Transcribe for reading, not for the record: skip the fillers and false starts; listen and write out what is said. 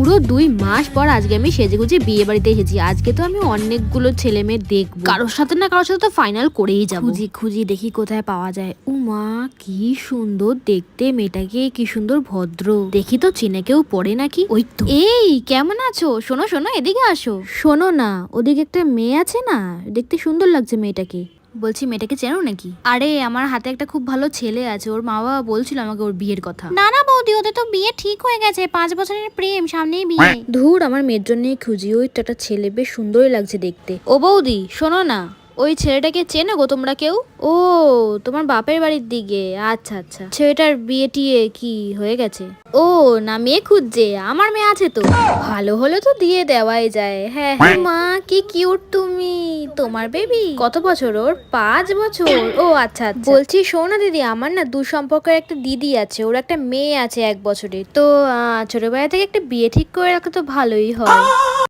পুরো 2 মাস পর আজকে আমি সেজেগুজে বিয়ে বাড়িতে এসেছি। আজকে তো আমি অনেকগুলো ছেলে মেয়ে দেখবো, কারোর সাথে না কারোর সাথে তো ফাইনাল করেই যাবো। খুঁজি খুঁজি দেখি কোথায় পাওয়া যায়। উমা কি সুন্দর দেখতে মেয়েটাকে, কি সুন্দর ভদ্র, দেখি তো চিনে কেউ পড়ে নাকি। ওই তো। এই কেমন আছো? শোনো শোনো, এদিকে আসো। শোনো না, ওদিকে একটা মেয়ে আছে না, দেখতে সুন্দর লাগছে মেয়েটাকে। বলছি মেয়েটাকে চেনো নাকি? আরে আমার হাতে একটা খুব ভালো ছেলে আছে, ওর মা বাবা বলছিল আমাকে ওর বিয়ের কথা। না না বৌদি, ওদের তো বিয়ে ঠিক হয়ে গেছে, 5 বছরের প্রেম, সামনেই বিয়ে। ধুর, আমার মেয়ের জন্যই খুঁজি। ওই তো একটা ছেলে, বেশ সুন্দরই লাগছে দেখতে। ও বৌদি শোনো না, ওই ছেলেটাকে চেনো গো তোমরা কেউ? ও তোমার বাপের বাড়ির দিকে, আচ্ছা আচ্ছা। ছেলেটার বিয়ে টিয়ে কি হয়ে গেছে? ও না, মেয়ে খুঁজছে। আমার মেয়ে আছে তো, ভালো হলে তো দিয়ে দেওয়াই যায়। হ্যাঁ হ্যাঁ। মা কি কিউট তুমি, তোমার বেবি কত বছর ওর? 5 বছর। ও আচ্ছা আচ্ছা। বলছি শোনো দিদি, আমার না দূর সম্পর্কের একটা দিদি আছে, ওর একটা মেয়ে আছে 1 বছরের। তো ছোটবেলা থেকে একটা বিয়ে ঠিক করে রাখা তো ভালোই হয়।